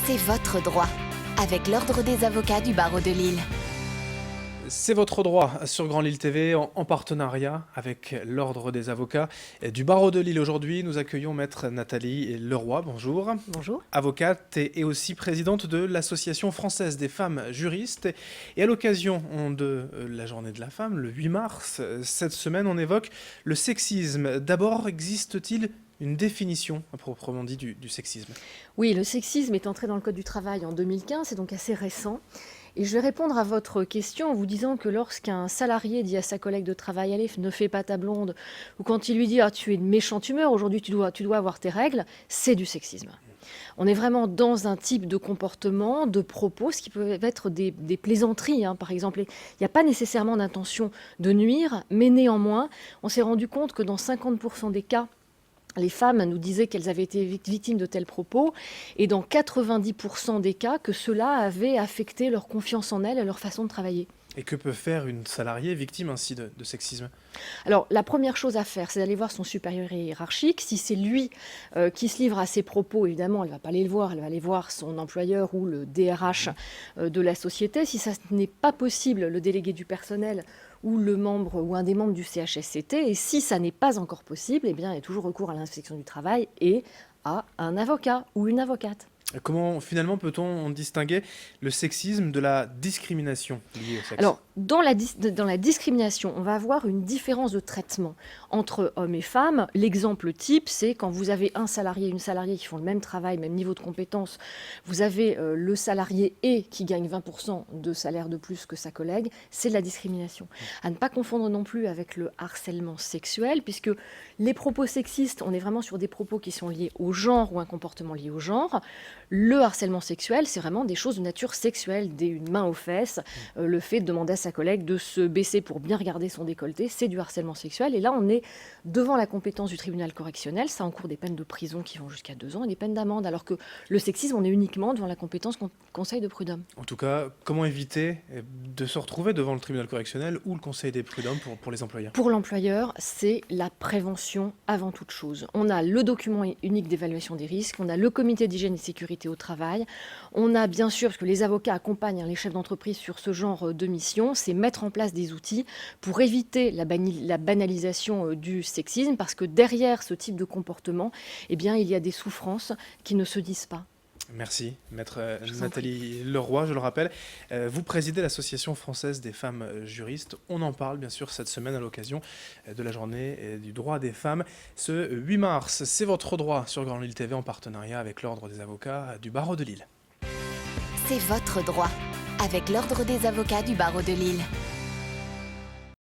C'est votre droit, avec l'Ordre des avocats du barreau de Lille. C'est votre droit sur Grand Lille TV en partenariat avec l'Ordre des avocats du barreau de Lille. Aujourd'hui, nous accueillons maître Nathalie Leroy. Bonjour. Bonjour. Avocate et aussi présidente de l'Association française des femmes juristes. Et à l'occasion de la journée de la femme, le 8 mars, cette semaine, on évoque le sexisme. D'abord, existe-t-il une définition, à proprement dit, du sexisme? Oui, le sexisme est entré dans le Code du travail en 2015, c'est donc assez récent. Et je vais répondre à votre question en vous disant que lorsqu'un salarié dit à sa collègue de travail « Allez, ne fais pas ta blonde » ou quand il lui dit « Ah, tu es de méchante humeur, aujourd'hui tu dois avoir tes règles », c'est du sexisme. On est vraiment dans un type de comportement, de propos, ce qui peut être des plaisanteries. Par exemple, il n'y a pas nécessairement d'intention de nuire, mais néanmoins, on s'est rendu compte que dans 50% des cas, les femmes nous disaient qu'elles avaient été victimes de tels propos et dans 90% des cas que cela avait affecté leur confiance en elles et leur façon de travailler. Et que peut faire une salariée victime ainsi de sexisme? Alors, la première chose à faire, c'est d'aller voir son supérieur hiérarchique. Si c'est lui qui se livre à ses propos, évidemment, elle ne va pas aller le voir, elle va aller voir son employeur ou le DRH de la société. Si ça n'est pas possible, le délégué du personnel ou le membre ou un des membres du CHSCT. Et si ça n'est pas encore possible, eh bien, il y a toujours recours à l'inspection du travail et à un avocat ou une avocate. Comment finalement peut-on distinguer le sexisme de la discrimination liée au sexe? Alors, dans la discrimination, on va avoir une différence de traitement entre hommes et femmes. L'exemple type, c'est quand vous avez un salarié et une salariée qui font le même travail, même niveau de compétence, vous avez le salarié et qui gagne 20% de salaire de plus que sa collègue, c'est de la discrimination. À ne pas confondre non plus avec le harcèlement sexuel, puisque les propos sexistes, on est vraiment sur des propos qui sont liés au genre ou un comportement lié au genre. Le harcèlement sexuel, c'est vraiment des choses de nature sexuelle, une main aux fesses, le fait de demander à sa collègue de se baisser pour bien regarder son décolleté, c'est du harcèlement sexuel. Et là, on est devant la compétence du tribunal correctionnel, ça encourt des peines de prison qui vont jusqu'à 2 ans et des peines d'amende, alors que le sexisme, on est uniquement devant la compétence conseil de prud'homme. En tout cas, comment éviter de se retrouver devant le tribunal correctionnel ou le conseil des prud'hommes pour les employeurs? Pour l'employeur, c'est la prévention avant toute chose. On a le document unique d'évaluation des risques, on a le comité d'hygiène et sécurité au travail. On a bien sûr, parce que les avocats accompagnent les chefs d'entreprise sur ce genre de mission, c'est mettre en place des outils pour éviter la banalisation du sexisme, parce que derrière ce type de comportement, eh bien, il y a des souffrances qui ne se disent pas. Merci, maître Nathalie Leroy, je le rappelle. Vous présidez l'Association française des femmes juristes. On en parle bien sûr cette semaine à l'occasion de la journée du droit des femmes. Ce 8 mars, c'est votre droit sur Grand Lille TV en partenariat avec l'Ordre des avocats du barreau de Lille. C'est votre droit, avec l'Ordre des avocats du barreau de Lille.